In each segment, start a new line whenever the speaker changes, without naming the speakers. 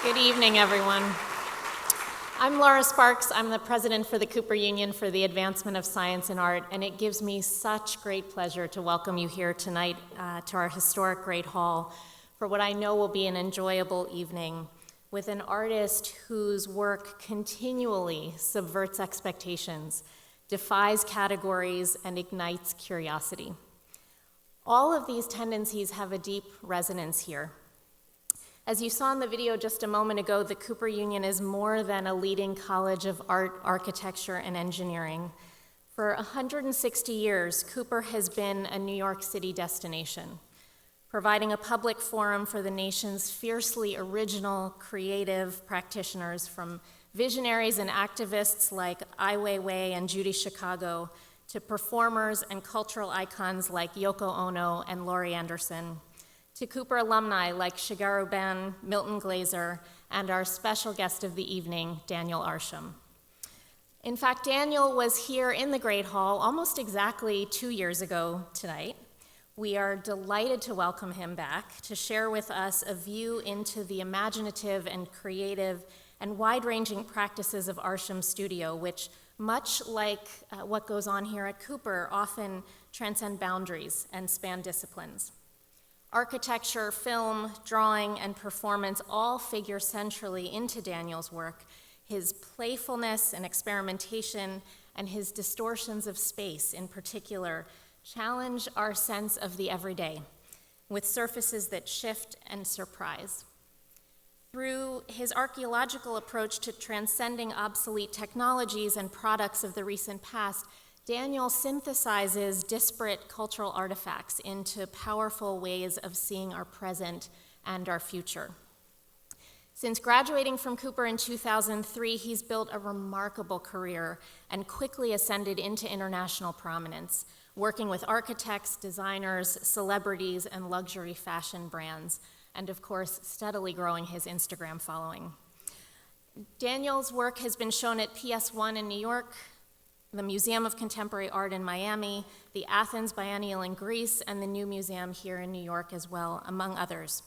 Good evening, everyone. I'm Laura Sparks. I'm the president for the Cooper Union for the Advancement of Science and Art, and it gives me such great pleasure to welcome you here tonight to our historic Great Hall for what I know will be an enjoyable evening with an artist whose work continually subverts expectations, defies categories, and ignites curiosity. All of these tendencies have a deep resonance here. As you saw in the video just a moment ago, the Cooper Union is more than a leading college of art, architecture, and engineering. For 160 years, Cooper has been a New York City destination, providing a public forum for the nation's fiercely original, creative practitioners, from visionaries and activists like Ai Weiwei and Judy Chicago, to performers and cultural icons like Yoko Ono and Laurie Anderson, to Cooper alumni like Shigeru Ben, Milton Glaser, and our special guest of the evening, Daniel Arsham. In fact, Daniel was here in the Great Hall almost exactly 2 years ago tonight. We are delighted to welcome him back to share with us a view into the imaginative and creative and wide-ranging practices of Arsham Studio, which, much like what goes on here at Cooper, often transcend boundaries and span disciplines. Architecture, film, drawing, and performance all figure centrally into Daniel's work. His playfulness and experimentation and his distortions of space in particular challenge our sense of the everyday with surfaces that shift and surprise. Through his archaeological approach to transcending obsolete technologies and products of the recent past, Daniel synthesizes disparate cultural artifacts into powerful ways of seeing our present and our future. Since graduating from Cooper in 2003, he's built a remarkable career and quickly ascended into international prominence, working with architects, designers, celebrities, and luxury fashion brands, and of course, steadily growing his Instagram following. Daniel's work has been shown at PS1 in New York, the Museum of Contemporary Art in Miami, the Athens Biennial in Greece, and the New Museum here in New York as well, among others.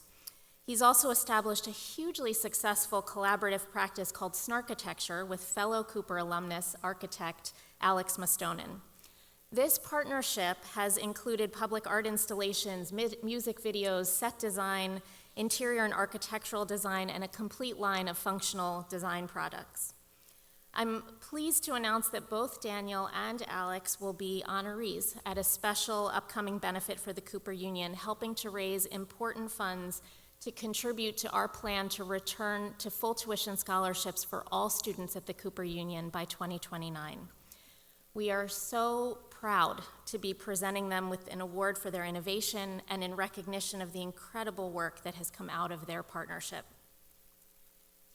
He's also established a hugely successful collaborative practice called Snarkitecture with fellow Cooper alumnus architect Alex Mastonin. This partnership has included public art installations, music videos, set design, interior and architectural design, and a complete line of functional design products. I'm pleased to announce that both Daniel and Alex will be honorees at a special upcoming benefit for the Cooper Union, helping to raise important funds to contribute to our plan to return to full tuition scholarships for all students at the Cooper Union by 2029. We are so proud to be presenting them with an award for their innovation and in recognition of the incredible work that has come out of their partnership.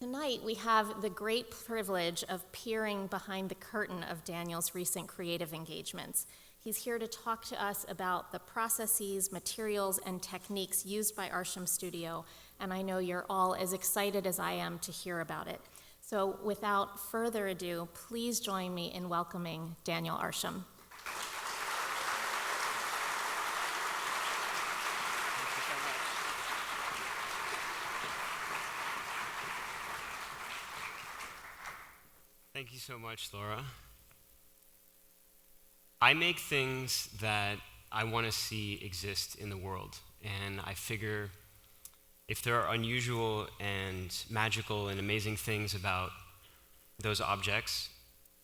Tonight, we have the great privilege of peering behind the curtain of Daniel's recent creative engagements. He's here to talk to us about the processes, materials, and techniques used by Arsham Studio, and I know you're all as excited as I am to hear about it. So without further ado, please join me in welcoming Daniel Arsham.
Thank you so much, Laura. I make things that I want to see exist in the world, and I figure if there are unusual and magical and amazing things about those objects,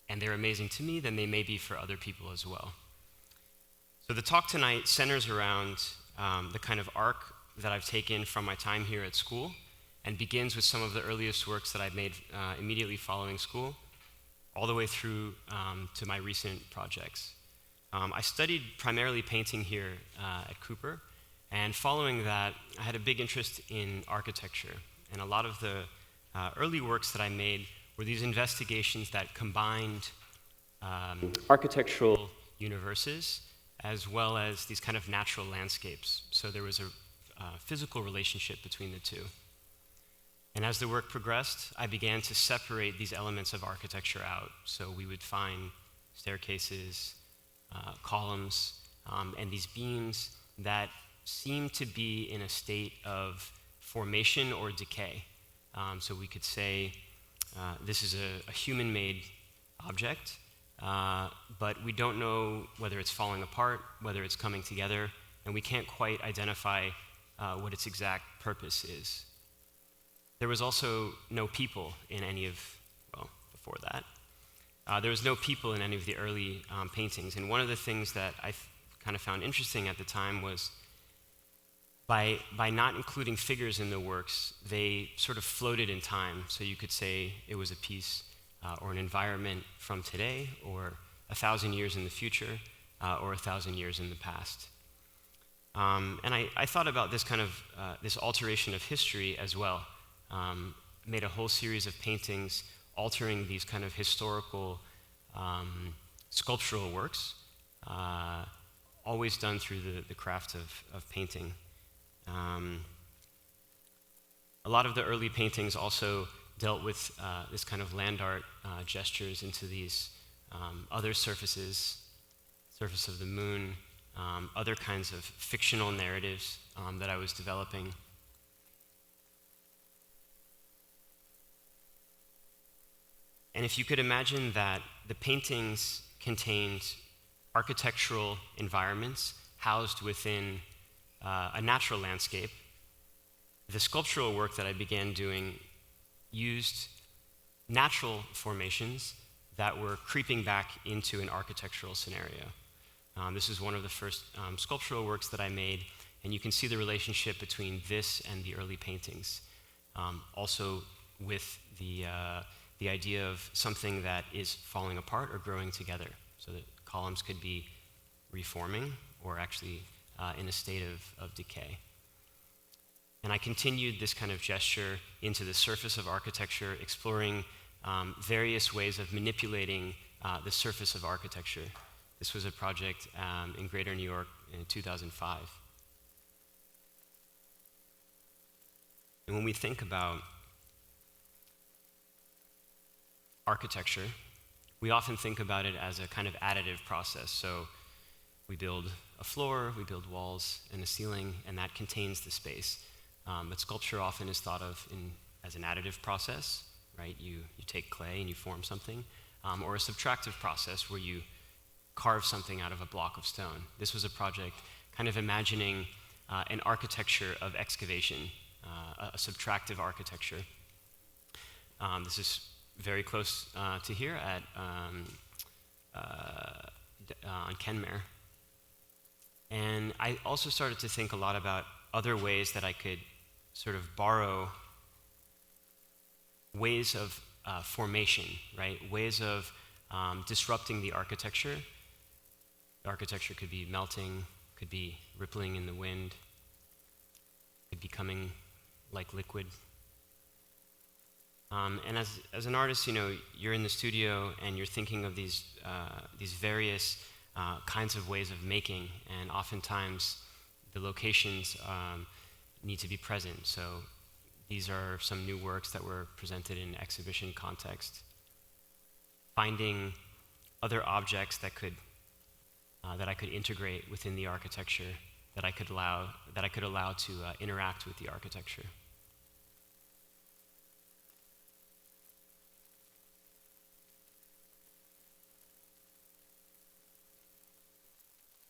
and they're amazing to me, then they may be for other people as well. So the talk tonight centers around the kind of arc that I've taken from my time here at school, and begins with some of the earliest works that I've made immediately following school, all the way through to my recent projects. I studied primarily painting here at Cooper, and following that, I had a big interest in architecture, and a lot of the early works that I made were these investigations that combined architectural universes as well as these kind of natural landscapes. So there was a physical relationship between the two. And as the work progressed, I began to separate these elements of architecture out. So we would find staircases, columns, and these beams that seemed to be in a state of formation or decay. So we could say this is a human-made object, but we don't know whether it's falling apart, whether it's coming together, and we can't quite identify what its exact purpose is. There was also no people in any of, well, before that. There was no people in any of the early paintings, and one of the things that I kind of found interesting at the time was by not including figures in the works, they sort of floated in time. So you could say it was a piece or an environment from today, or 1,000 years in the future, or 1,000 years in the past. And I thought about this kind of, this alteration of history as well. Made a whole series of paintings altering these kind of historical sculptural works, always done through the craft of painting. A lot of the early paintings also dealt with this kind of land art gestures into these other surfaces, surface of the moon, other kinds of fictional narratives that I was developing. And if you could imagine that the paintings contained architectural environments housed within a natural landscape, the sculptural work that I began doing used natural formations that were creeping back into an architectural scenario. This is one of the first sculptural works that I made, and you can see the relationship between this and the early paintings. Also with the idea of something that is falling apart or growing together. So the columns could be reforming or actually in a state of decay. And I continued this kind of gesture into the surface of architecture, exploring various ways of manipulating the surface of architecture. This was a project in Greater New York in 2005. And when we think about architecture, we often think about it as a kind of additive process. So we build a floor, we build walls and a ceiling, and that contains the space. But sculpture often is thought of as an additive process, right? You take clay and you form something, or a subtractive process where you carve something out of a block of stone. This was a project kind of imagining an architecture of excavation, a subtractive architecture. This is very close to here at on Kenmare. And I also started to think a lot about other ways that I could sort of borrow ways of formation, right? Ways of disrupting the architecture. The architecture could be melting, could be rippling in the wind, could be becoming like liquid. And as an artist, you know, you're in the studio and you're thinking of these various kinds of ways of making, and oftentimes the locations need to be present. So these are some new works that were presented in exhibition context. Finding other objects that I could integrate within the architecture, that I could allow to interact with the architecture.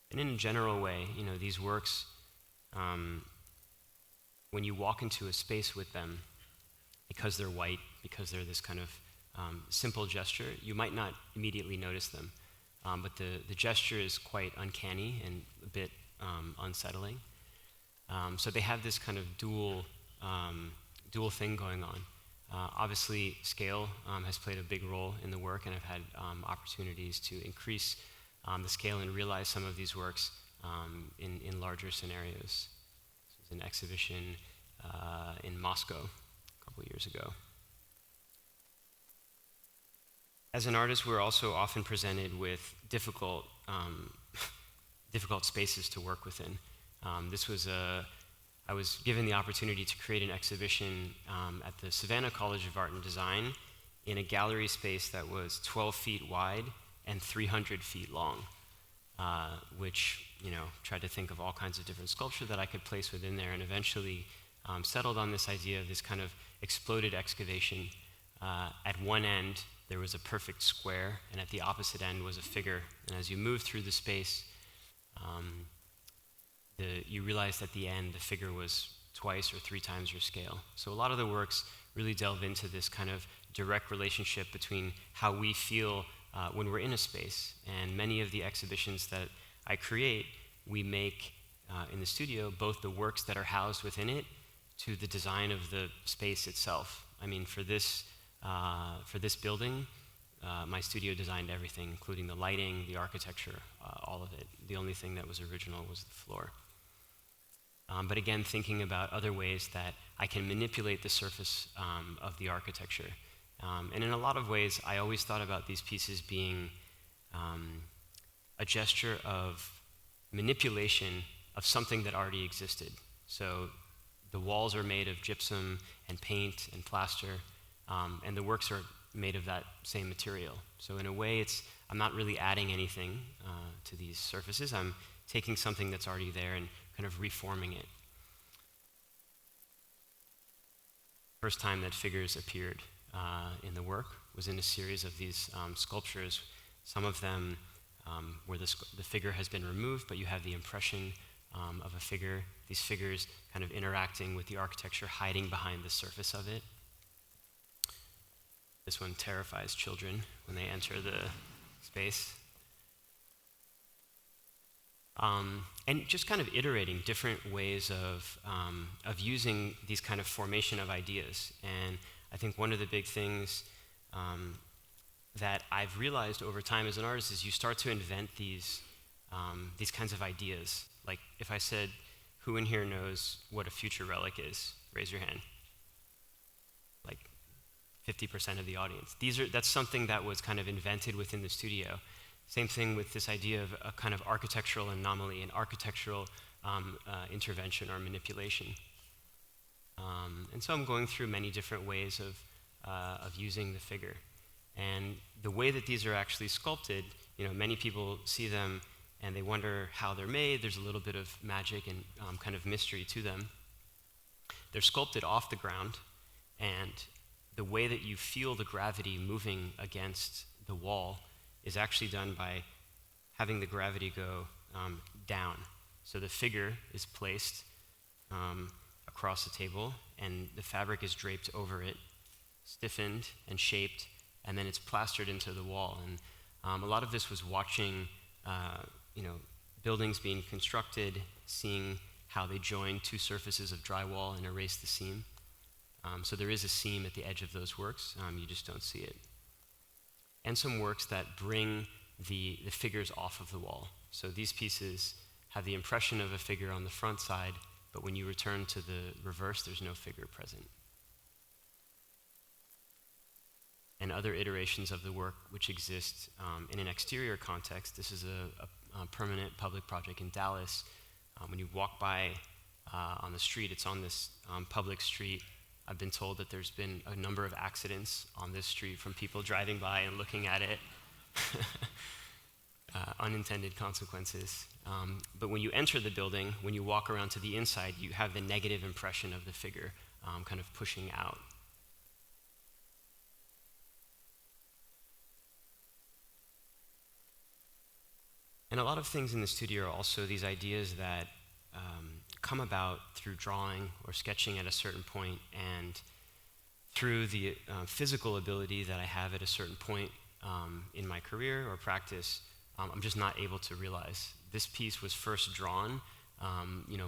And in a general way, you know, these works, when you walk into a space with them, because they're white, because they're this kind of simple gesture, you might not immediately notice them. But the gesture is quite uncanny and a bit unsettling. So they have this kind of dual thing going on. Obviously, scale has played a big role in the work, and I've had opportunities to increase the scale and realize some of these works in larger scenarios. This was an exhibition in Moscow a couple years ago. As an artist, we're also often presented with difficult spaces to work within. I was given the opportunity to create an exhibition at the Savannah College of Art and Design in a gallery space that was 12 feet wide and 300 feet long, which, you know, tried to think of all kinds of different sculpture that I could place within there, and eventually settled on this idea of this kind of exploded excavation. At one end, there was a perfect square, and at the opposite end was a figure. And as you move through the space, you realized at the end the figure was twice or three times your scale. So a lot of the works really delve into this kind of direct relationship between how we feel when we're in a space. And many of the exhibitions that I create, we make in the studio both the works that are housed within it to the design of the space itself. I mean, for this building, my studio designed everything, including the lighting, the architecture, all of it. The only thing that was original was the floor. But again, thinking about other ways that I can manipulate the surface of the architecture. And in a lot of ways, I always thought about these pieces being a gesture of manipulation of something that already existed. So the walls are made of gypsum and paint and plaster, and the works are made of that same material. So in a way, I'm not really adding anything to these surfaces. I'm taking something that's already there and kind of reforming it. First time that figures appeared in the work was in a series of these sculptures. Some of them where the figure has been removed, but you have the impression of a figure, these figures kind of interacting with the architecture, hiding behind the surface of it. This one terrifies children when they enter the space. And just kind of iterating different ways of using these kind of formation of ideas. And I think one of the big things that I've realized over time as an artist is you start to invent these kinds of ideas. Like if I said, who in here knows what a future relic is? Raise your hand. Like 50% of the audience. That's something that was kind of invented within the studio. Same thing with this idea of a kind of architectural anomaly, an architectural intervention or manipulation. And so I'm going through many different ways of using the figure. And the way that these are actually sculpted, many people see them and they wonder how they're made. There's a little bit of magic and kind of mystery to them. They're sculpted off the ground, and the way that you feel the gravity moving against the wall is actually done by having the gravity go down. So the figure is placed across the table, and the fabric is draped over it, stiffened and shaped, and then it's plastered into the wall. And a lot of this was watching, buildings being constructed, seeing how they join two surfaces of drywall and erase the seam. So there is a seam at the edge of those works, you just don't see it. And some works that bring the figures off of the wall. So these pieces have the impression of a figure on the front side, but when you return to the reverse, there's no figure present. And other iterations of the work which exist in an exterior context. This is a permanent public project in Dallas. When you walk by on the street, it's on this public street. I've been told that there's been a number of accidents on this street from people driving by and looking at it. Unintended consequences. But when you enter the building, when you walk around to the inside, you have the negative impression of the figure kind of pushing out. And a lot of things in the studio are also these ideas that come about through drawing or sketching at a certain point, and through the physical ability that I have at a certain point in my career or practice, I'm just not able to realize. This piece was first drawn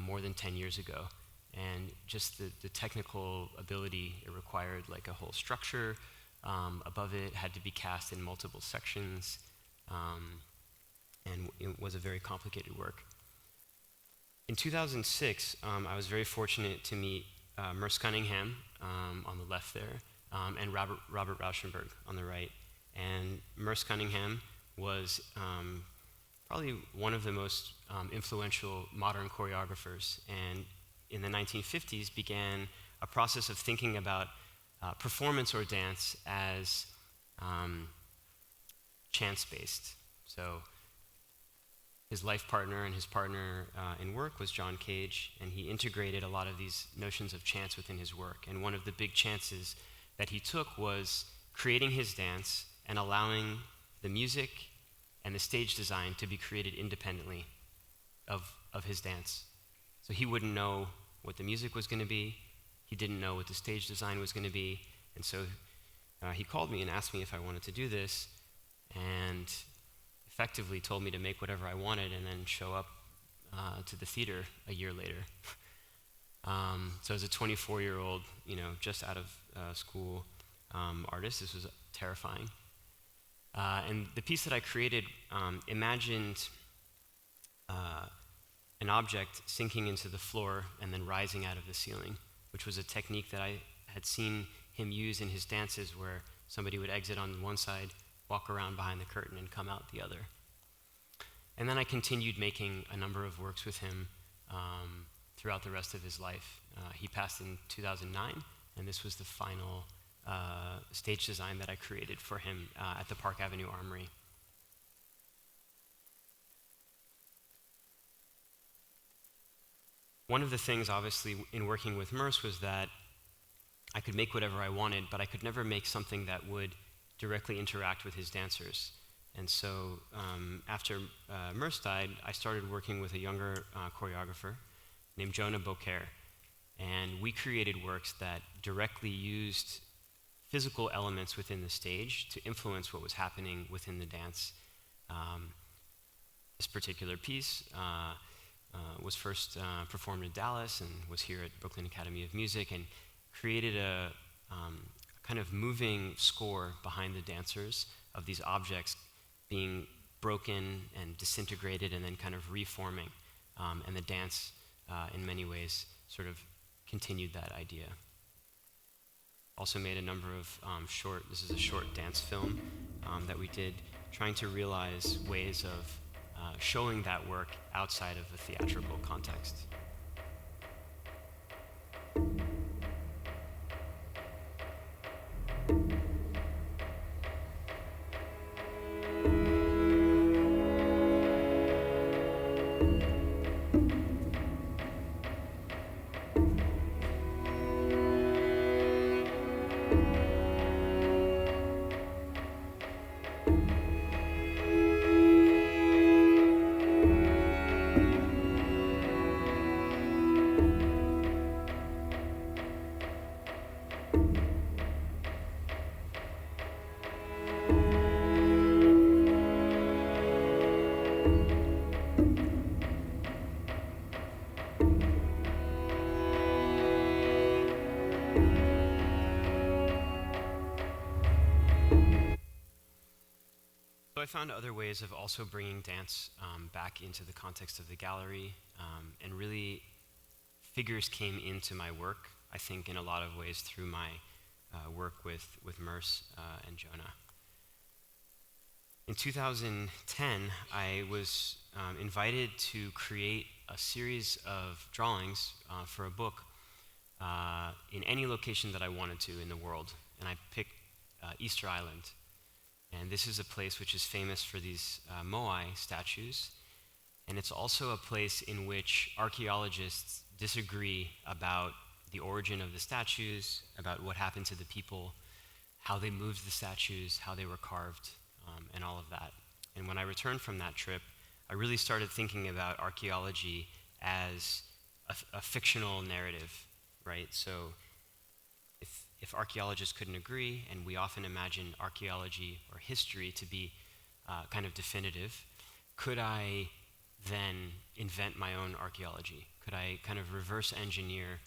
more than 10 years ago, and just the technical ability it required, like a whole structure above it had to be cast in multiple sections, and it was a very complicated work. In 2006, I was very fortunate to meet Merce Cunningham on the left there, and Robert Rauschenberg on the right. And Merce Cunningham was probably one of the most influential modern choreographers, and in the 1950s began a process of thinking about performance or dance as chance-based. So His life partner and his partner in work was John Cage, and he integrated a lot of these notions of chance within his work. And one of the big chances that he took was creating his dance and allowing the music and the stage design to be created independently of his dance. So he wouldn't know what the music was going to be. He didn't know what the stage design was going to be. And so he called me and asked me if I wanted to do this, and effectively told me to make whatever I wanted and then show up to the theater a year later. So as a 24-year-old, just out of school artist, this was terrifying. And the piece that I created imagined an object sinking into the floor and then rising out of the ceiling, which was a technique that I had seen him use in his dances, where somebody would exit on one side, walk around behind the curtain, and come out the other. And then I continued making a number of works with him throughout the rest of his life. He passed in 2009, and this was the final stage design that I created for him at the Park Avenue Armory. One of the things, obviously, in working with Merce was that I could make whatever I wanted, but I could never make something that would directly interact with his dancers. And so after Merce died, I started working with a younger choreographer named Jonah Beaucaire. And we created works that directly used physical elements within the stage to influence what was happening within the dance. This particular piece was first performed in Dallas and was here at Brooklyn Academy of Music, and created a kind of moving score behind the dancers of these objects being broken and disintegrated and then kind of reforming. And the dance, in many ways, sort of continued that idea. Also made a number of this is a short dance film that we did, trying to realize ways of showing that work outside of the theatrical context. So I found other ways of also bringing dance back into the context of the gallery, and really figures came into my work, I think, in a lot of ways through my work with Merce and Jonah. In 2010, I was invited to create a series of drawings for a book in any location that I wanted to in the world, and I picked Easter Island. And this is a place which is famous for these moai statues, and it's also a place in which archaeologists disagree about the origin of the statues, about what happened to the people, how they moved the statues, how they were carved, and all of that. And when I returned from that trip, I really started thinking about archaeology as a fictional narrative, right? So if archaeologists couldn't agree, and we often imagine archaeology or history to be kind of definitive, could I then invent my own archaeology? Could I kind of reverse engineer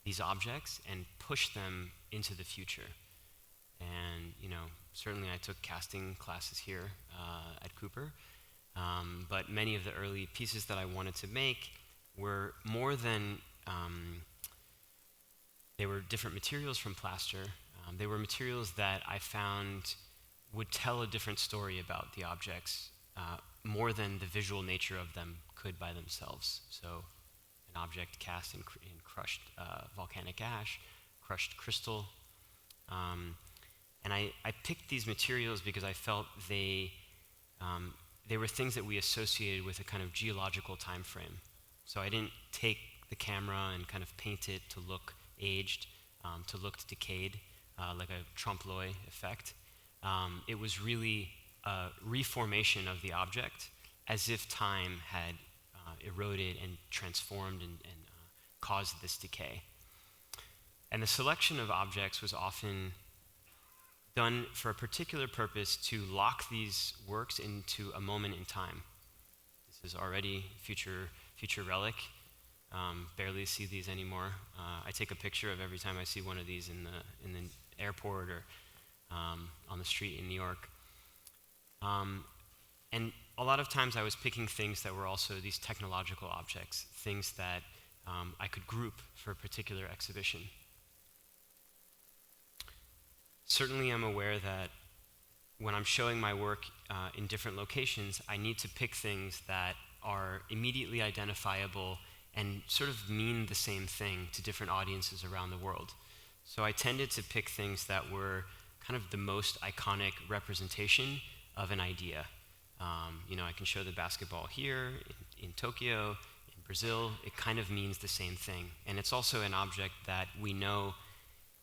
these objects and push them into the future? And certainly I took casting classes here at Cooper, but many of the early pieces that I wanted to make were more than they were different materials from plaster. They were materials that I found would tell a different story about the objects, more than the visual nature of them could by themselves. So an object cast in crushed volcanic ash, crushed crystal. And I picked these materials because I felt they they were things that we associated with a kind of geological time frame. So I didn't take the camera and kind of paint it to look aged, to look decayed, like a trompe-l'oeil effect. It was really a reformation of the object as if time had eroded and transformed and caused this decay. And the selection of objects was often done for a particular purpose to lock these works into a moment in time. This is already future relic. Barely see these anymore. I take a picture of every time I see one of these in the airport or on the street in New York. And a lot of times I was picking things that were also these technological objects, things that I could group for a particular exhibition. Certainly I'm aware that when I'm showing my work in different locations, I need to pick things that are immediately identifiable and sort of mean the same thing to different audiences around the world. So I tended to pick things that were kind of the most iconic representation of an idea. I can show the basketball here, in Tokyo, in Brazil. It kind of means the same thing. And it's also an object that we know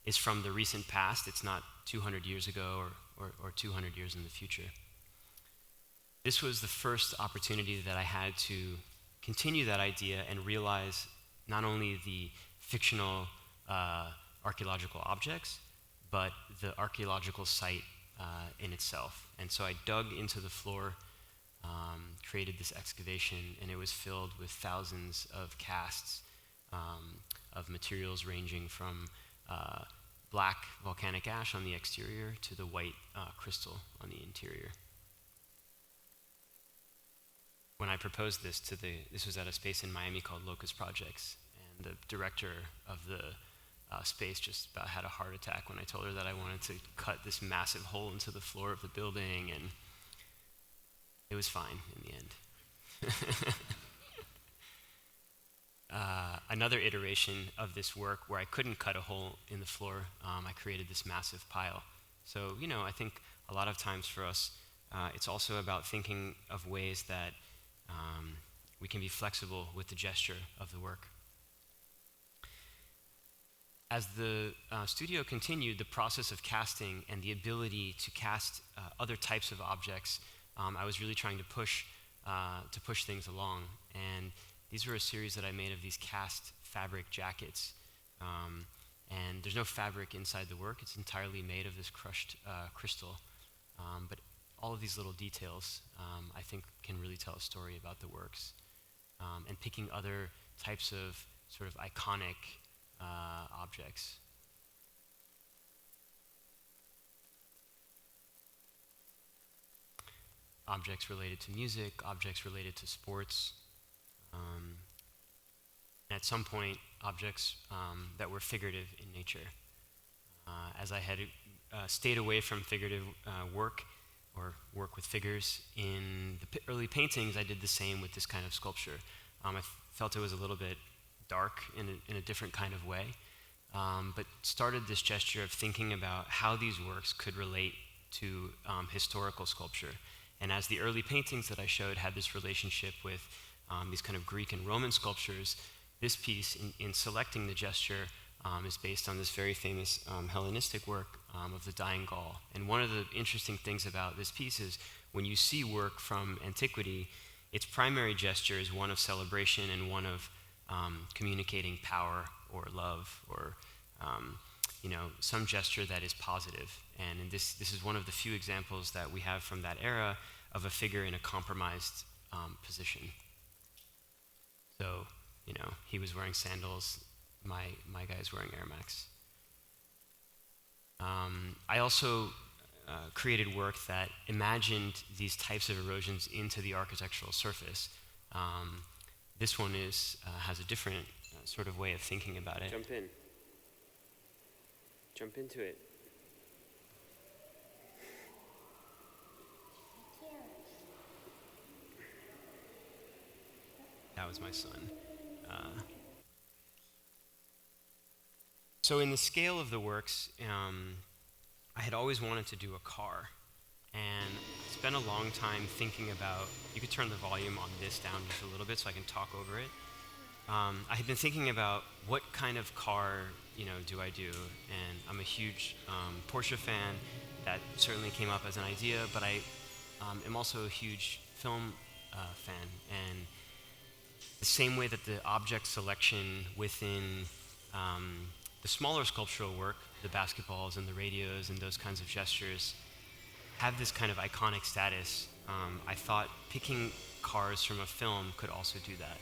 is from the recent past. It's not 200 years ago or 200 years in the future. This was the first opportunity that I had to continue that idea and realize not only the fictional archaeological objects, but the archaeological site in itself. And so I dug into the floor, created this excavation, and it was filled with thousands of casts of materials ranging from black volcanic ash on the exterior to the white crystal on the interior. When I proposed this this was at a space in Miami called Locust Projects, and the director of the space just about had a heart attack when I told her that I wanted to cut this massive hole into the floor of the building, and it was fine in the end. Another iteration of this work where I couldn't cut a hole in the floor, I created this massive pile. So, I think a lot of times for us, it's also about thinking of ways that we can be flexible with the gesture of the work. As the studio continued, the process of casting and the ability to cast other types of objects, I was really trying to push things along. And these were a series that I made of these cast fabric jackets. And there's no fabric inside the work. It's entirely made of this crushed crystal. But all of these little details, I think, can really tell a story about the works. And picking other types of sort of iconic objects. Objects related to music, objects related to sports. At some point, objects that were figurative in nature. As I had stayed away from figurative work or work with figures in the early paintings, I did the same with this kind of sculpture. I felt it was a little bit dark in a different kind of way, but started this gesture of thinking about how these works could relate to historical sculpture. And as the early paintings that I showed had this relationship with these kind of Greek and Roman sculptures, this piece, in selecting the gesture, is based on this very famous Hellenistic work of the dying Gaul. And one of the interesting things about this piece is when you see work from antiquity, its primary gesture is one of celebration and one of communicating power or love or some gesture that is positive. And this is one of the few examples that we have from that era of a figure in a compromised position. So, he was wearing sandals, my guy's wearing Air Max. I also created work that imagined these types of erosions into the architectural surface. This one has a different sort of way of thinking about it. Jump into it. That was my son. So in the scale of the works, I had always wanted to do a car. And spent a long time thinking about, you could turn the volume on this down just a little bit so I can talk over it. I had been thinking about what kind of car, do I do? And I'm a huge Porsche fan. That certainly came up as an idea, but I am also a huge film fan. And the same way that the object selection within the smaller sculptural work, the basketballs and the radios and those kinds of gestures, have this kind of iconic status, I thought picking cars from a film could also do that.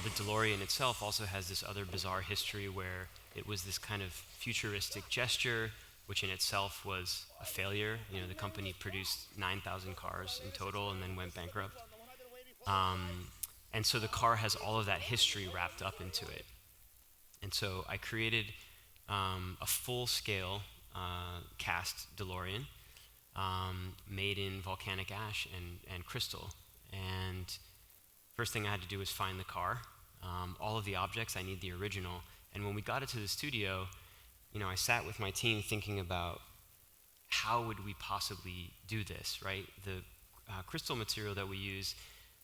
The DeLorean itself also has this other bizarre history where it was this kind of futuristic gesture, which in itself was a failure. The company produced 9,000 cars in total and then went bankrupt. And so the car has all of that history wrapped up into it. And so I created a full-scale cast DeLorean made in volcanic ash and crystal. And first thing I had to do was find the car. All of the objects, I need the original. And when we got it to the studio, I sat with my team thinking about how would we possibly do this, right? The crystal material that we use,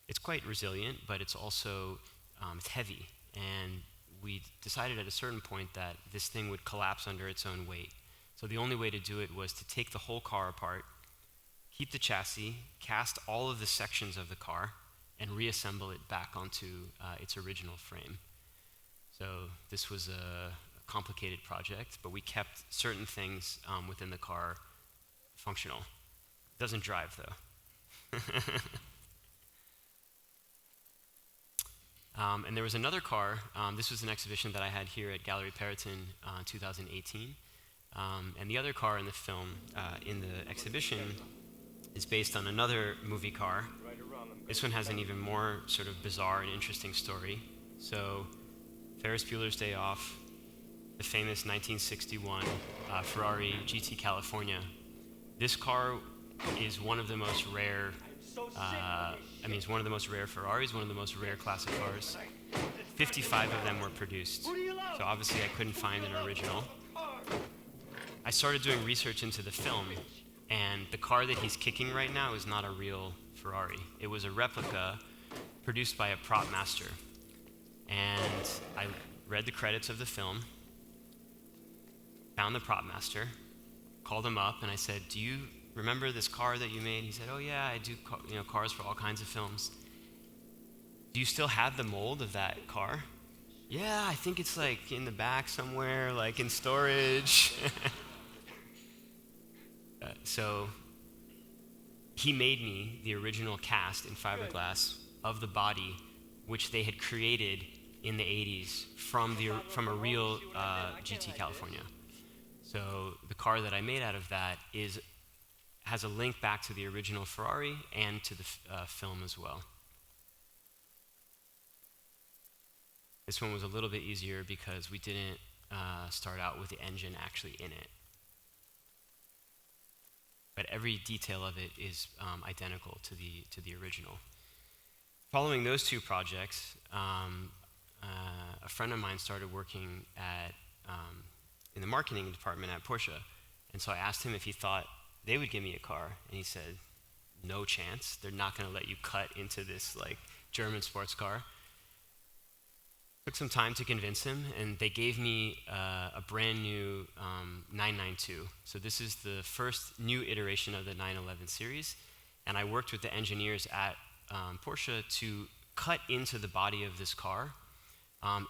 it's quite resilient, but it's also it's heavy. And we decided at a certain point that this thing would collapse under its own weight. So the only way to do it was to take the whole car apart, keep the chassis, cast all of the sections of the car, and reassemble it back onto its original frame. So this was a complicated project, but we kept certain things within the car functional. It doesn't drive, though. And there was another car. This was an exhibition that I had here at Gallery Periton in 2018. And the other car in the film, in the exhibition, is based on another movie car. This one has an even more sort of bizarre and interesting story. So, Ferris Bueller's Day Off, the famous 1961 Ferrari GT California. This car is one of the most rare, it's one of the most rare Ferraris, one of the most rare classic cars. 55 of them were produced. So obviously I couldn't find an original. I started doing research into the film, and the car that he's kicking right now is not a real Ferrari. It was a replica produced by a prop master. And I read the credits of the film, found the prop master, called him up, and I said, "Do you remember this car that you made?" He said, "Oh yeah, I do cars for all kinds of films. Do you still have the mold of that car?" "Yeah, I think it's like in the back somewhere, like in storage." So he made me the original cast in fiberglass of the body, which they had created in the 80s from a real GT California. So the car that I made out of that has a link back to the original Ferrari and to the film as well. This one was a little bit easier because we didn't start out with the engine actually in it. But every detail of it is identical to the original. Following those two projects, a friend of mine started working in the marketing department at Porsche. And so I asked him if he thought they would give me a car. And he said, "No chance. They're not going to let you cut into this like German sports car." Took some time to convince him, and they gave me a brand new 992. So this is the first new iteration of the 911 series. And I worked with the engineers at Porsche to cut into the body of this car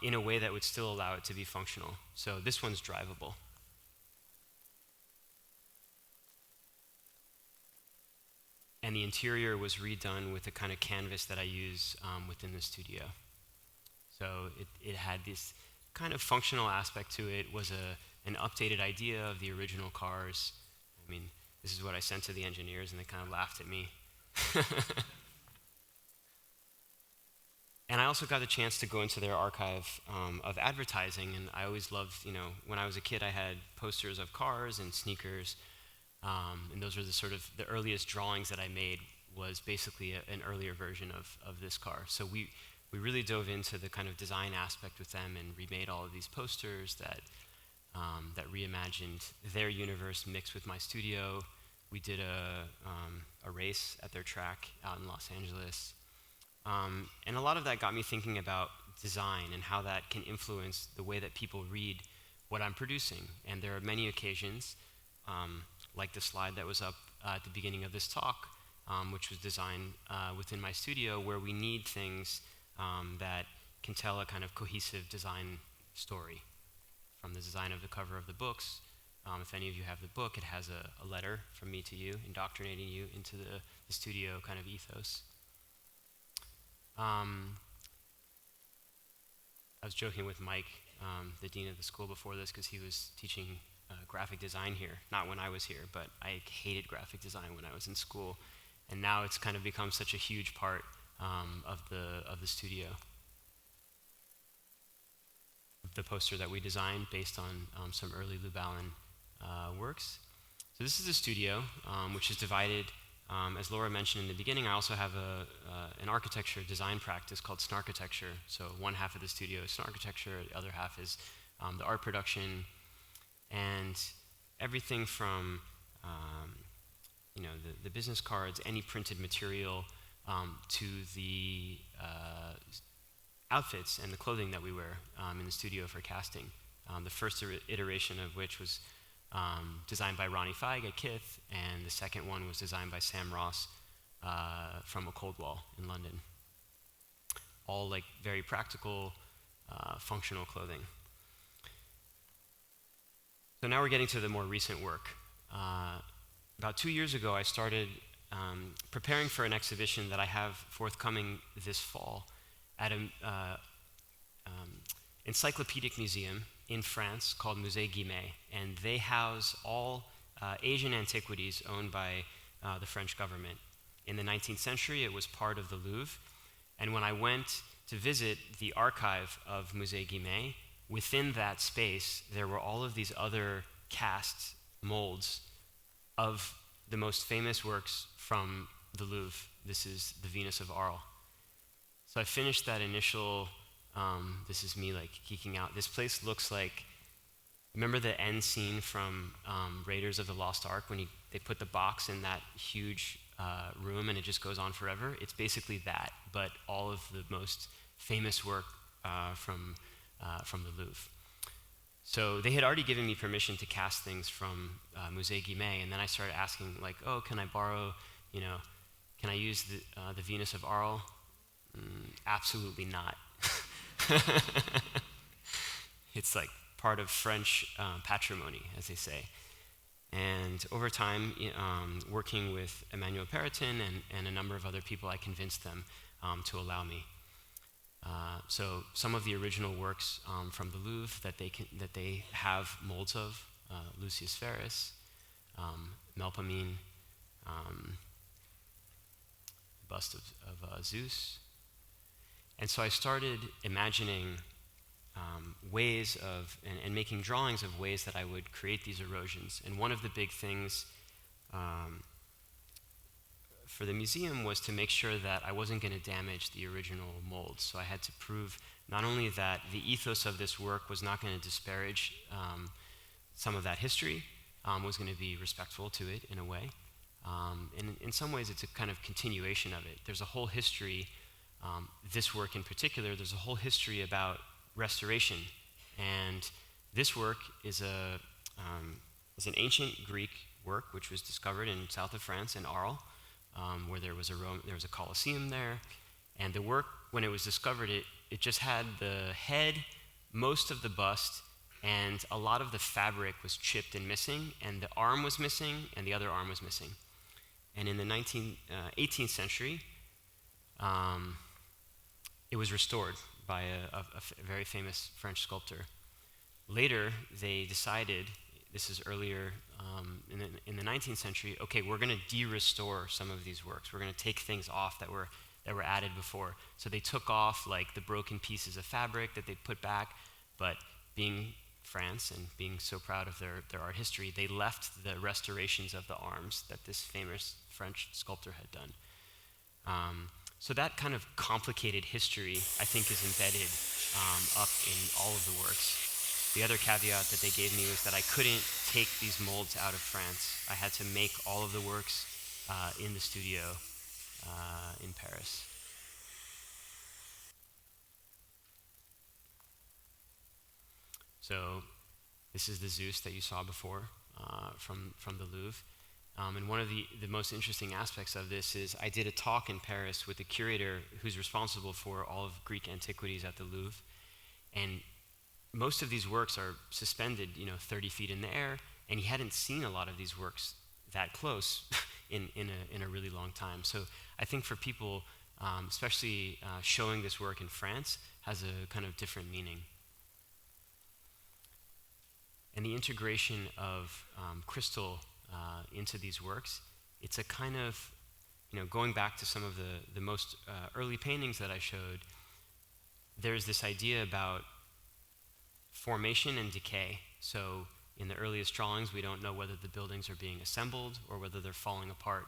in a way that would still allow it to be functional. So this one's drivable. And the interior was redone with the kind of canvas that I use within the studio. So it had this kind of functional aspect to it, was an updated idea of the original cars. I mean, this is what I sent to the engineers, and they kind of laughed at me. And I also got the chance to go into their archive of advertising, and I always loved, when I was a kid, I had posters of cars and sneakers, and those were the earliest drawings that I made was basically an earlier version of this car. So we really dove into the kind of design aspect with them and remade all of these posters that reimagined their universe mixed with my studio. We did a race at their track out in Los Angeles. And a lot of that got me thinking about design and how that can influence the way that people read what I'm producing. And there are many occasions, like the slide that was up at the beginning of this talk, which was designed within my studio, where we need things that can tell a kind of cohesive design story. From the design of the cover of the books, if any of you have the book, it has a letter from me to you, indoctrinating you into the studio kind of ethos. I was joking with Mike, the dean of the school before this, because he was teaching graphic design here. Not when I was here, but I hated graphic design when I was in school. And now it's kind of become such a huge part of the studio. The poster that we designed based on some early Lubellin works. So this is the studio, which is divided, as Laura mentioned in the beginning. I also have an architecture design practice called Snarchitecture. So one half of the studio is Snarchitecture, the other half is the art production, and everything from the business cards, any printed material, to the outfits and the clothing that we wear in the studio for casting. The first iteration of which was designed by Ronnie Feig at Kith, and the second one was designed by Sam Ross from a Cold Wall in London. All like very practical, functional clothing. So now we're getting to the more recent work. About 2 years ago, I started preparing for an exhibition that I have forthcoming this fall at an encyclopedic museum in France called Musée Guimet, and they house all Asian antiquities owned by the French government. In the 19th century, it was part of the Louvre, and when I went to visit the archive of Musée Guimet, within that space, there were all of these other cast molds of the most famous works from the Louvre. This is the Venus of Arles. So I finished that initial, this is me like geeking out. This place looks like, remember the end scene from Raiders of the Lost Ark when they put the box in that huge room and it just goes on forever? It's basically that, but all of the most famous work from the Louvre. So they had already given me permission to cast things from Musée Guimet, and then I started asking, like, oh, can I borrow, can I use the Venus of Arles? Absolutely not. It's like part of French patrimony, as they say. And over time, working with Emmanuel Periton and a number of other people, I convinced them to allow me. So some of the original works from the Louvre that they have molds of, Lucius Ferris, Melpomene, bust of Zeus. And so I started imagining ways of, and making drawings of ways that I would create these erosions. And one of the big things for the museum was to make sure that I wasn't going to damage the original molds. So I had to prove not only that the ethos of this work was not going to disparage some of that history, was going to be respectful to it in a way. And in some ways, it's a kind of continuation of it. There's a whole history, this work in particular, there's a whole history about restoration. And this work is an ancient Greek work which was discovered in south of France, in Arles, where there was a Colosseum there. And the work, when it was discovered, it just had the head, most of the bust, and a lot of the fabric was chipped and missing, and the arm was missing, and the other arm was missing. And in the 18th century, it was restored by a very famous French sculptor. Later, they decided, this is earlier in the 19th century, okay, we're going to de-restore some of these works. We're going to take things off that were added before. So they took off like the broken pieces of fabric that they put back, but being France and being so proud of their art history, they left the restorations of the arms that this famous French sculptor had done. So that kind of complicated history, I think, is embedded up in all of the works. The other caveat that they gave me was that I couldn't take these molds out of France. I had to make all of the works in the studio in Paris. So this is the Zeus that you saw before from the Louvre. And one of the most interesting aspects of this is I did a talk in Paris with the curator who's responsible for all of Greek antiquities at the Louvre. And most of these works are suspended, 30 feet in the air, and he hadn't seen a lot of these works that close in a really long time. So I think for people, especially showing this work in France, has a kind of different meaning. And the integration of crystal into these works, it's a kind of, going back to some of the most early paintings that I showed, there's this idea about formation and decay. So in the earliest drawings, we don't know whether the buildings are being assembled or whether they're falling apart.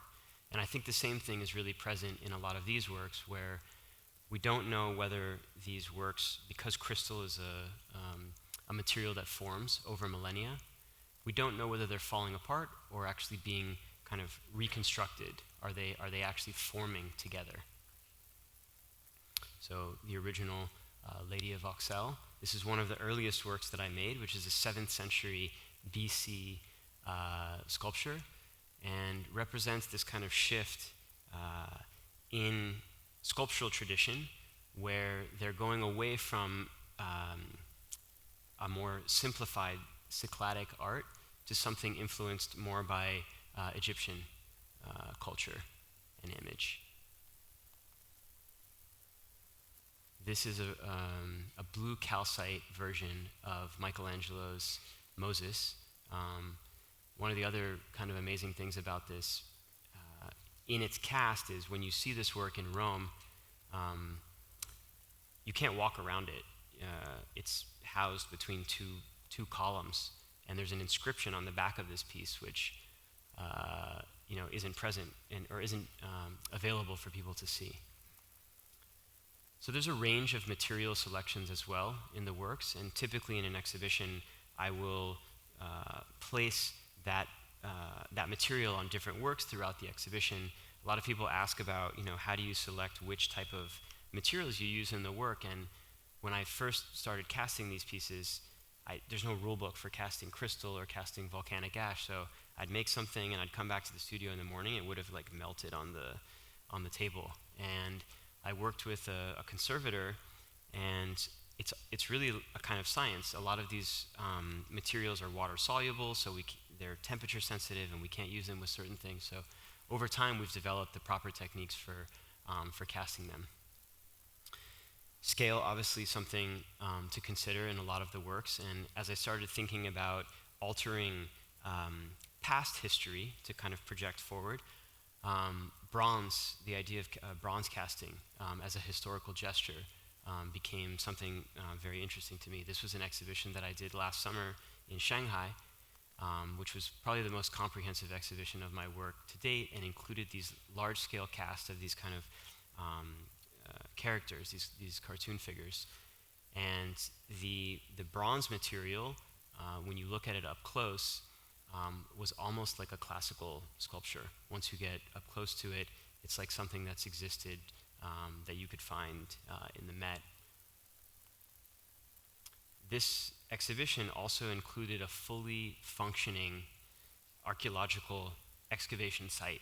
And I think the same thing is really present in a lot of these works, where we don't know whether these works, because crystal is a material that forms over millennia, we don't know whether they're falling apart or actually being kind of reconstructed. Are they actually forming together? So the original Lady of Vauxhall, this is one of the earliest works that I made, which is a 7th century BC sculpture, and represents this kind of shift in sculptural tradition, where they're going away from a more simplified Cycladic art to something influenced more by Egyptian culture and image. This is a blue calcite version of Michelangelo's Moses. One of the other kind of amazing things about this in its cast is when you see this work in Rome, you can't walk around it. It's housed between two columns, and there's an inscription on the back of this piece which isn't present or isn't available for people to see. So there's a range of material selections as well in the works, and typically in an exhibition, I will place that material on different works throughout the exhibition. A lot of people ask about, how do you select which type of materials you use in the work? And when I first started casting these pieces, there's no rule book for casting crystal or casting volcanic ash, so I'd make something and I'd come back to the studio in the morning, it would have melted on the table. And I worked with a conservator, and it's really a kind of science. A lot of these materials are water soluble, so they're temperature sensitive, and we can't use them with certain things. So over time, we've developed the proper techniques for casting them. Scale, obviously, something to consider in a lot of the works. And as I started thinking about altering past history to kind of project forward, bronze, the idea of bronze casting as a historical gesture became something very interesting to me. This was an exhibition that I did last summer in Shanghai, which was probably the most comprehensive exhibition of my work to date, and included these large-scale casts of these kind of characters, these cartoon figures. And the bronze material, when you look at it up close, was almost like a classical sculpture. Once you get up close to it, it's like something that's existed that you could find in the Met. This exhibition also included a fully functioning archaeological excavation site,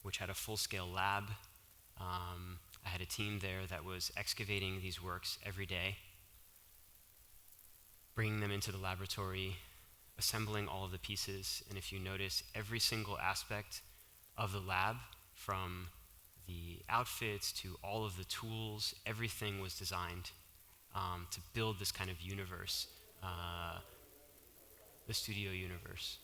which had a full-scale lab. I had a team there that was excavating these works every day, bringing them into the laboratory, assembling all of the pieces. And if you notice, every single aspect of the lab, from the outfits to all of the tools, everything was designed to build this kind of universe, the studio universe.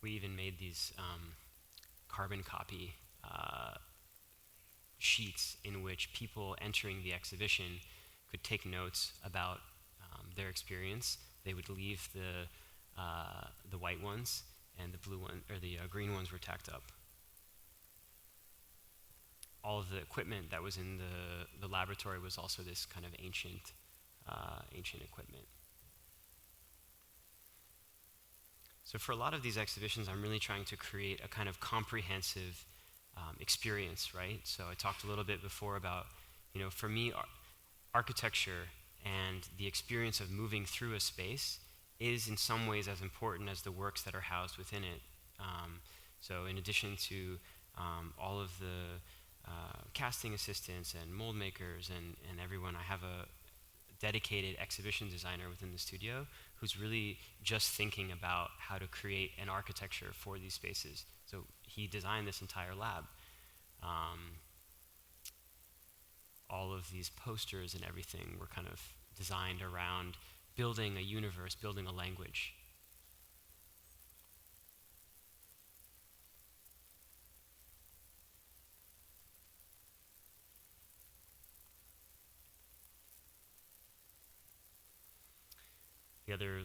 We even made these carbon copy sheets in which people entering the exhibition could take notes about their experience. They would leave the the white ones, and the blue one or the green ones were tacked up. All of the equipment that was in the laboratory was also this kind of ancient equipment. So for a lot of these exhibitions, I'm really trying to create a kind of comprehensive experience, right? So I talked a little bit before about, for me, architecture and the experience of moving through a space is in some ways as important as the works that are housed within it. So in addition to all of the casting assistants and mold makers and everyone, I have a dedicated exhibition designer within the studio who's really just thinking about how to create an architecture for these spaces. So he designed this entire lab. All of these posters and everything were kind of designed around building a universe, building a language. The other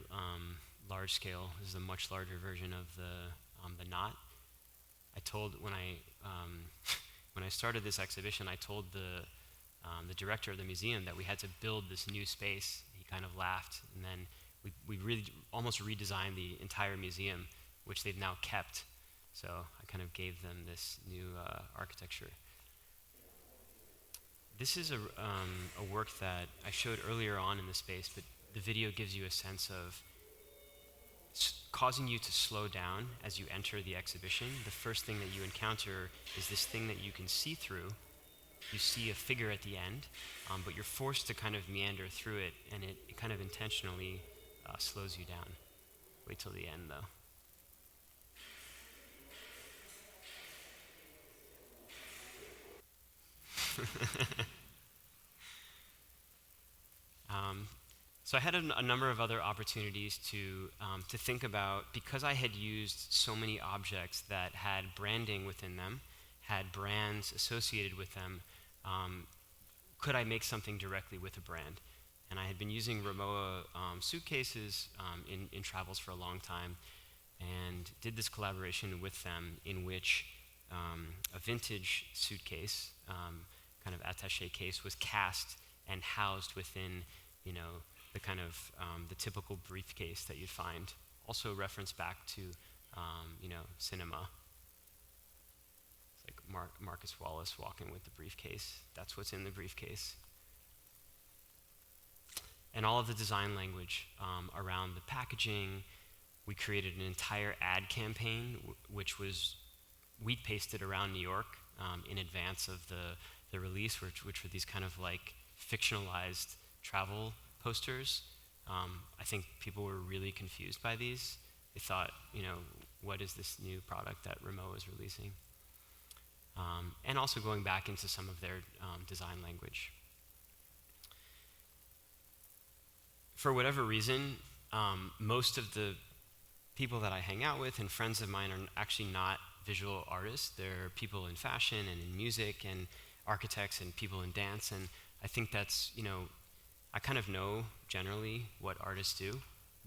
large scale is a much larger version of the knot. I told when I started this exhibition, I told the director of the museum that we had to build this new space. He kind of laughed, and then we really almost redesigned the entire museum, which they've now kept. So I kind of gave them this new architecture. This is a work that I showed earlier on in the space, but the video gives you a sense of causing you to slow down as you enter the exhibition. The first thing that you encounter is this thing that you can see through. You see a figure at the end, but you're forced to kind of meander through it, and it kind of intentionally slows you down. Wait till the end, though. So I had a number of other opportunities to think about, because I had used so many objects that had branding within them, had brands associated with them, could I make something directly with a brand? And I had been using Rimowa suitcases in travels for a long time, and did this collaboration with them in which a vintage suitcase, kind of attaché case, was cast and housed within, the kind of the typical briefcase that you'd find. Also reference back to, cinema. It's like Marcus Wallace walking with the briefcase. That's what's in the briefcase. And all of the design language around the packaging. We created an entire ad campaign, which was wheat pasted around New York in advance of the release, which were these kind of like fictionalized travel posters. I think people were really confused by these. They thought, what is this new product that Rimowa is releasing? And also going back into some of their design language. For whatever reason, most of the people that I hang out with and friends of mine are actually not visual artists. They're people in fashion and in music and architects and people in dance. And I think that's, I kind of know generally what artists do,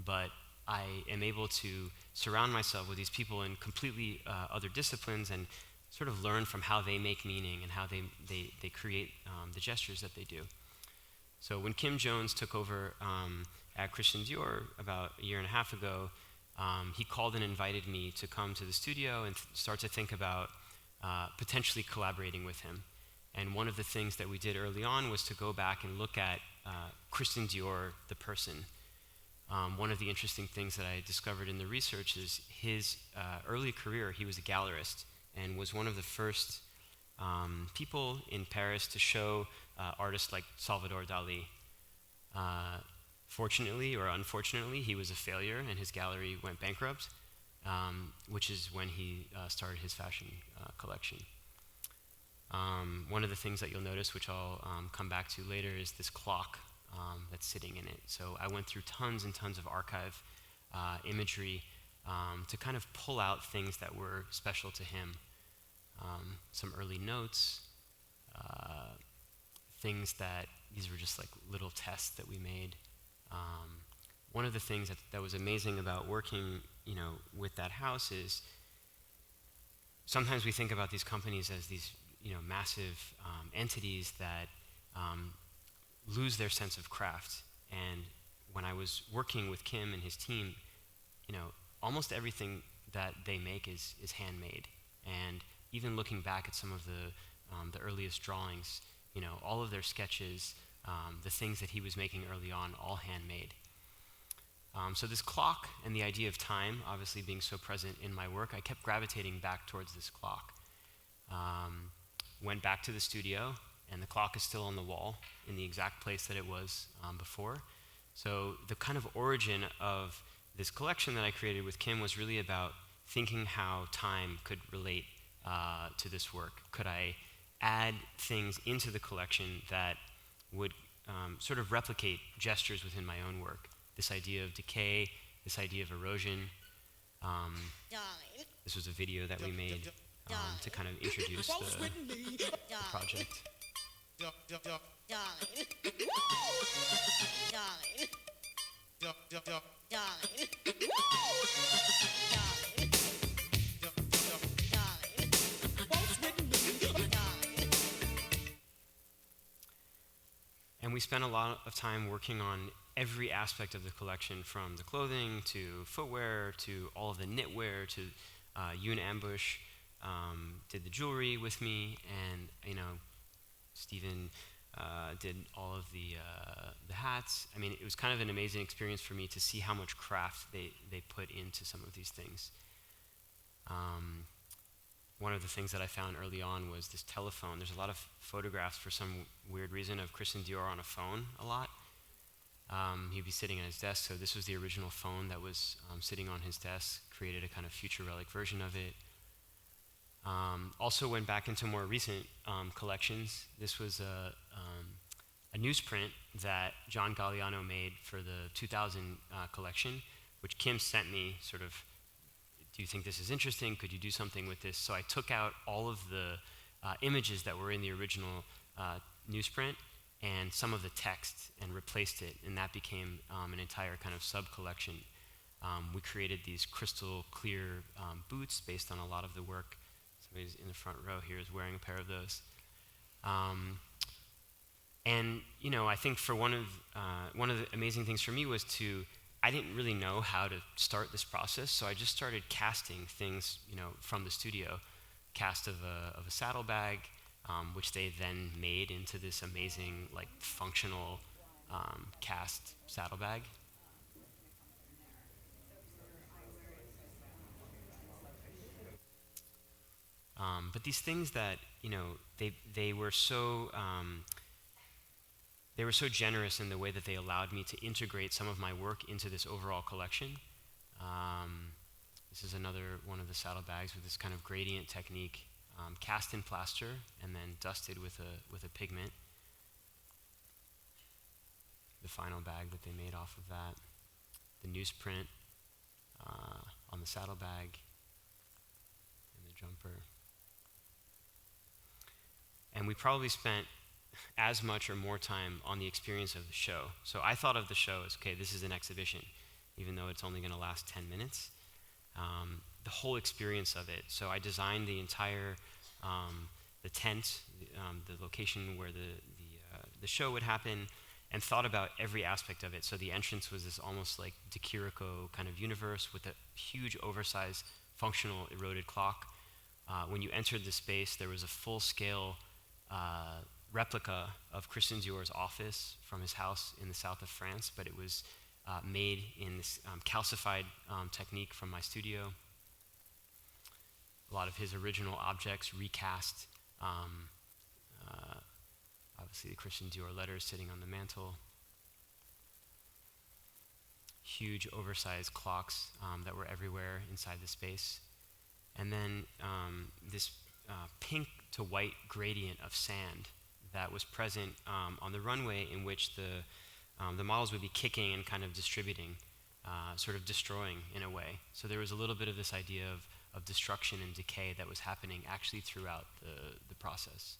but I am able to surround myself with these people in completely other disciplines and sort of learn from how they make meaning and how they create the gestures that they do. So when Kim Jones took over at Christian Dior about a year and a half ago, he called and invited me to come to the studio and start to think about potentially collaborating with him. And one of the things that we did early on was to go back and look at Christian Dior, the person. One of the interesting things that I discovered in the research is his early career. He was a gallerist and was one of the first people in Paris to show artists like Salvador Dali. Fortunately or unfortunately, he was a failure and his gallery went bankrupt, which is when he started his fashion collection. One of the things that you'll notice, which I'll come back to later, is this clock that's sitting in it. So I went through tons and tons of archive imagery to kind of pull out things that were special to him. Some early notes, things that, these were just like little tests that we made. one of the things that was amazing about working, with that house is sometimes we think about these companies as these, massive entities that lose their sense of craft. And when I was working with Kim and his team, almost everything that they make is handmade. And even looking back at some of the earliest drawings, all of their sketches, the things that he was making early on, all handmade. So this clock and the idea of time, obviously being so present in my work, I kept gravitating back towards this clock. Went back to the studio, and the clock is still on the wall in the exact place that it was before. So the kind of origin of this collection that I created with Kim was really about thinking how time could relate to this work. Could I add things into the collection that would sort of replicate gestures within my own work? This idea of decay, this idea of erosion. This was a video that we made to kind of introduce the project. And we spent a lot of time working on every aspect of the collection, from the clothing to footwear to all of the knitwear to Yoon Ambush did the jewelry with me, and Stephen did all of the hats. I mean, it was kind of an amazing experience for me to see how much craft they put into some of these things. One of the things that I found early on was this telephone. There's a lot of photographs, for some weird reason, of Christian Dior on a phone a lot. He'd be sitting at his desk, so this was the original phone that was sitting on his desk, created a kind of future relic version of it. Also went back into more recent collections. This was a newsprint that John Galliano made for the 2000 collection, which Kim sent me, sort of, do you think this is interesting? Could you do something with this? So I took out all of the images that were in the original newsprint and some of the text and replaced it, and that became an entire kind of sub-collection. We created these crystal clear boots based on a lot of the work. Somebody's in the front row here is wearing a pair of those. And I think for one of the amazing things for me was I didn't really know how to start this process, so I just started casting things, from the studio. Cast of a saddlebag, which they then made into this amazing, functional cast saddlebag. But these things that, they were so generous in the way that they allowed me to integrate some of my work into this overall collection. This is another one of the saddlebags with this kind of gradient technique, cast in plaster and then dusted with a pigment. The final bag that they made off of that. The newsprint on the saddlebag and the jumper. And we probably spent as much or more time on the experience of the show. So I thought of the show as, okay, this is an exhibition, even though it's only going to last 10 minutes. The whole experience of it. So I designed the entire, the tent, the location where the show would happen, and thought about every aspect of it. So the entrance was this almost like De Chirico kind of universe with a huge oversized functional eroded clock. When you entered the space, there was a full-scale replica of Christian Dior's office from his house in the south of France, but it was made in this calcified technique from my studio. A lot of his original objects recast. Obviously the Christian Dior letters sitting on the mantle. Huge oversized clocks that were everywhere inside the space. And then this pink to white gradient of sand that was present on the runway, in which the models would be kicking and kind of distributing, sort of destroying in a way. So there was a little bit of this idea of destruction and decay that was happening actually throughout the process.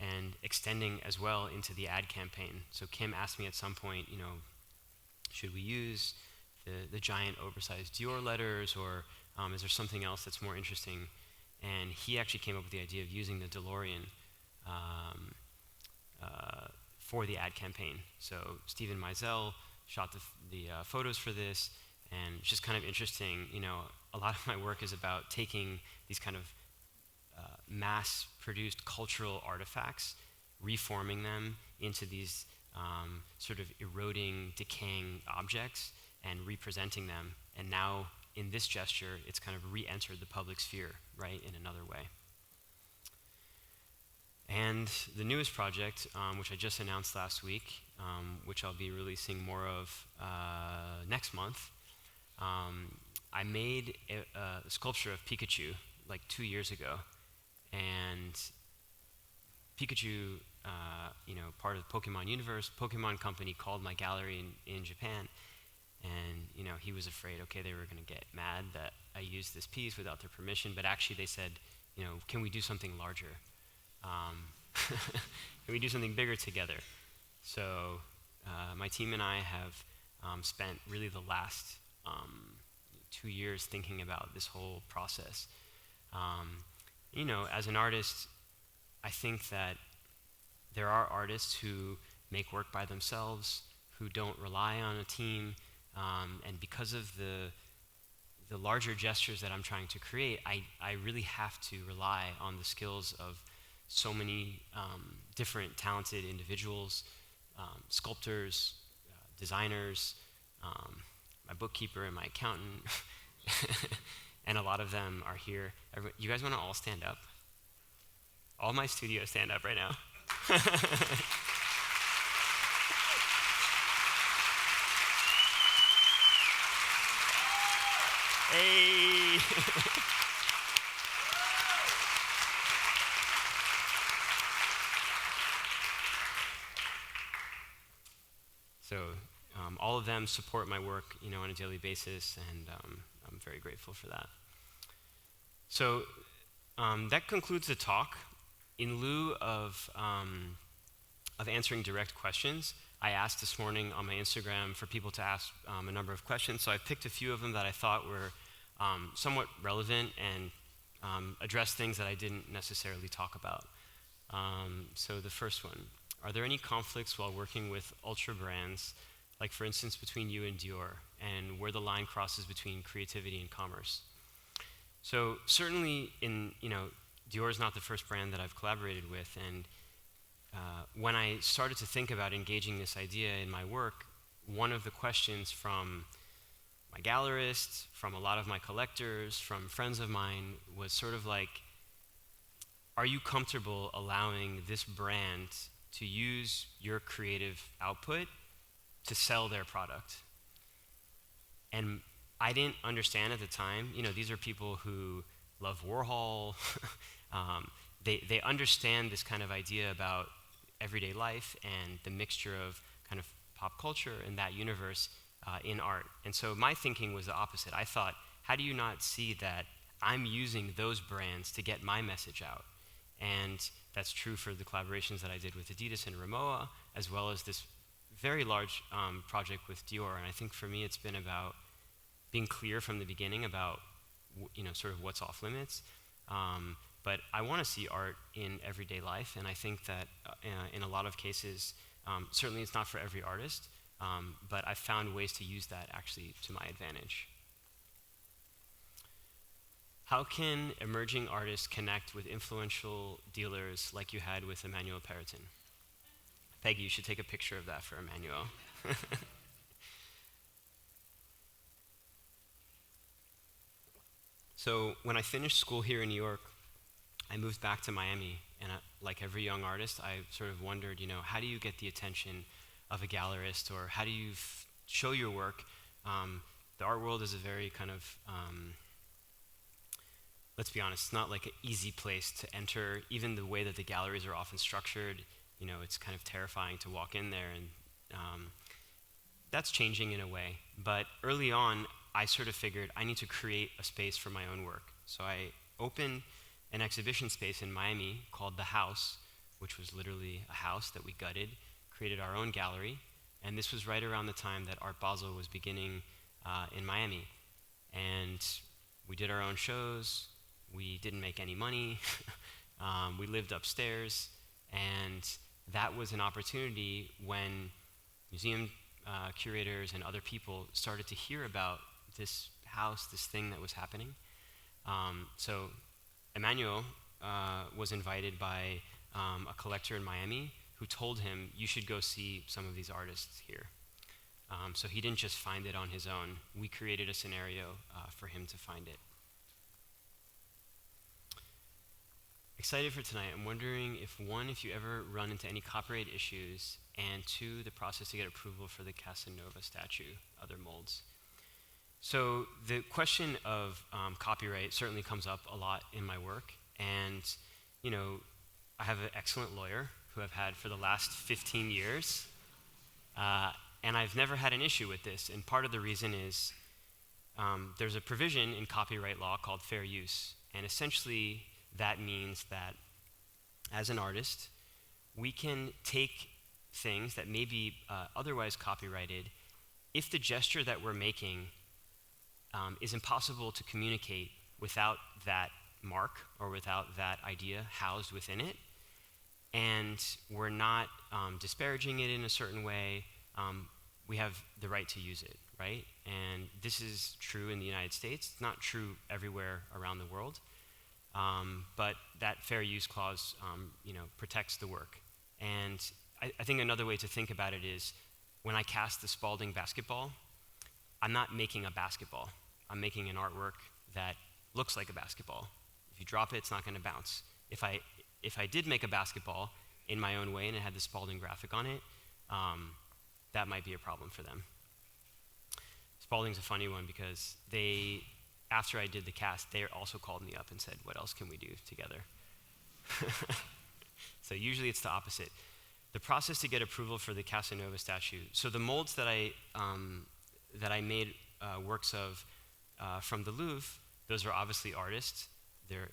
and extending as well into the ad campaign. So Kim asked me at some point, should we use the giant oversized Dior letters, or is there something else that's more interesting? And he actually came up with the idea of using the DeLorean for the ad campaign. So Stephen Meisel shot the photos for this, and it's just kind of interesting. A lot of my work is about taking these kind of mass-produced cultural artifacts, reforming them into these sort of eroding, decaying objects, and representing them. And now, in this gesture, it's kind of re-entered the public sphere, right, in another way. And the newest project, which I just announced last week, which I'll be releasing more of next month, I made a sculpture of Pikachu like 2 years ago. And Pikachu, part of the Pokemon universe, Pokemon company called my gallery in Japan, and he was afraid, okay, they were going to get mad that I used this piece without their permission, but actually they said, can we do something larger? Can we do something bigger together? So my team and I have spent really the last 2 years thinking about this whole process. As an artist, I think that there are artists who make work by themselves, who don't rely on a team, and because of the larger gestures that I'm trying to create, I really have to rely on the skills of so many different talented individuals, sculptors, designers, my bookkeeper and my accountant, and a lot of them are here. You guys want to all stand up? All my studio stand up right now. Hey! So all of them support my work, on a daily basis, and I'm very grateful for that. So that concludes the talk. In lieu of answering direct questions, I asked this morning on my Instagram for people to ask a number of questions. So I picked a few of them that I thought were somewhat relevant and addressed things that I didn't necessarily talk about. So the first one: are there any conflicts while working with ultra brands, like for instance between you and Dior, and where the line crosses between creativity and commerce? So certainly Dior is not the first brand that I've collaborated with, and when I started to think about engaging this idea in my work, one of the questions from my gallerists, from a lot of my collectors, from friends of mine, was sort of like, are you comfortable allowing this brand to use your creative output to sell their product? And I didn't understand at the time, these are people who love Warhol. They understand this kind of idea about everyday life and the mixture of kind of pop culture and that universe in art. And so my thinking was the opposite. I thought, how do you not see that I'm using those brands to get my message out? And that's true for the collaborations that I did with Adidas and Rimowa, as well as this very large project with Dior. And I think for me, it's been about being clear from the beginning about sort of what's off limits. But I want to see art in everyday life, and I think that in a lot of cases, certainly it's not for every artist, but I've found ways to use that actually to my advantage. How can emerging artists connect with influential dealers like you had with Emmanuel Perrotin? Peggy, you should take a picture of that for Emmanuel. So when I finished school here in New York, I moved back to Miami, and like every young artist, I sort of wondered, how do you get the attention of a gallerist, or how do you show your work? The art world is a very kind of, let's be honest, it's not like an easy place to enter. Even the way that the galleries are often structured, it's kind of terrifying to walk in there, and that's changing in a way. But early on, I sort of figured I need to create a space for my own work. So I opened an exhibition space in Miami called The House, which was literally a house that we gutted, created our own gallery, and this was right around the time that Art Basel was beginning in Miami. And we did our own shows, we didn't make any money, we lived upstairs, and that was an opportunity when museum curators and other people started to hear about this house, this thing that was happening. So Emmanuel was invited by a collector in Miami who told him, you should go see some of these artists here. So he didn't just find it on his own. We created a scenario for him to find it. Excited for tonight. I'm wondering if one, if you ever run into any copyright issues, and two, the process to get approval for the Casanova statue, other molds. So the question of copyright certainly comes up a lot in my work, and you know, I have an excellent lawyer who I've had for the last 15 years, and I've never had an issue with this, and part of the reason is there's a provision in copyright law called fair use, and essentially that means that as an artist, we can take things that may be otherwise copyrighted if the gesture that we're making is impossible to communicate without that mark or without that idea housed within it, and we're not disparaging it in a certain way, we have the right to use it, right? And this is true in the United States. It's not true everywhere around the world, but that fair use clause protects the work. And I think another way to think about it is when I cast the Spalding basketball, I'm not making a basketball. I'm making an artwork that looks like a basketball. If you drop it, it's not going to bounce. If I did make a basketball in my own way and it had the Spalding graphic on it, that might be a problem for them. Spalding's a funny one because after I did the cast, they also called me up and said, what else can we do together? So usually it's the opposite. The process to get approval for the Casanova statue, so the molds that I made works of from the Louvre, those are obviously artists. They're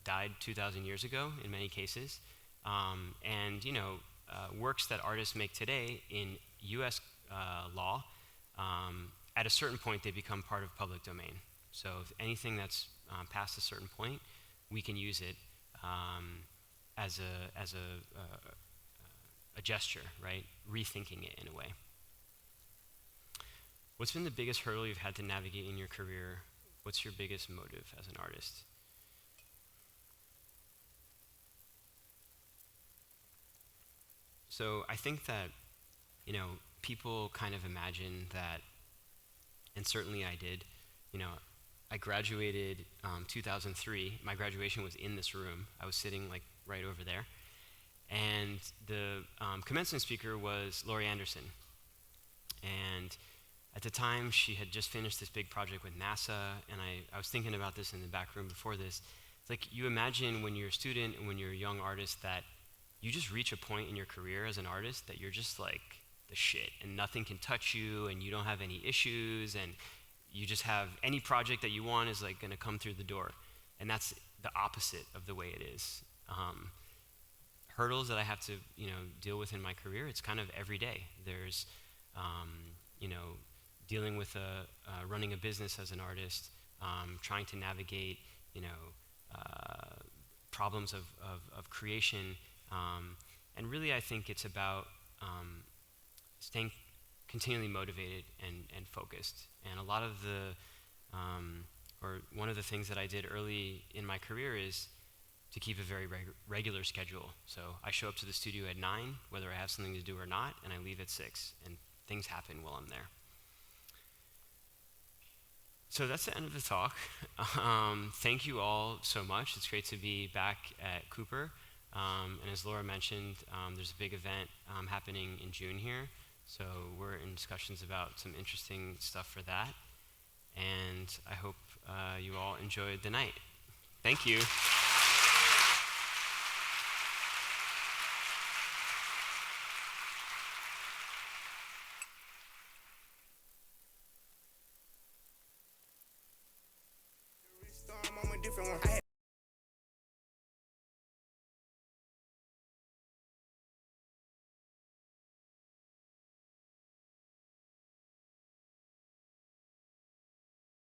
died 2,000 years ago in many cases. And works that artists make today in US law, at a certain point they become part of public domain. So if anything that's past a certain point, we can use it as a gesture, right? Rethinking it in a way. What's been the biggest hurdle you've had to navigate in your career? What's your biggest motive as an artist? So I think that, people kind of imagine that, and certainly I did, I graduated 2003. My graduation was in this room. I was sitting like right over there. And the commencement speaker was Laurie Anderson. And at the time, she had just finished this big project with NASA, and I was thinking about this in the back room before this. It's like you imagine when you're a student and when you're a young artist that you just reach a point in your career as an artist that you're just like the shit, and nothing can touch you, and you don't have any issues, and you just have any project that you want is like gonna come through the door. And that's the opposite of the way it is. Hurdles that I have to, deal with in my career, it's kind of every day. There's, dealing with running a business as an artist, trying to navigate, problems of creation, and really I think it's about staying continually motivated and focused. And a lot of one of the things that I did early in my career is to keep a very regular schedule. So I show up to the studio at 9, whether I have something to do or not, and I leave at 6, and things happen while I'm there. So that's the end of the talk. Thank you all so much. It's great to be back at Cooper. And as Laura mentioned, there's a big event happening in June here. So we're in discussions about some interesting stuff for that. And I hope you all enjoyed the night. Thank you.
I'm on a different one.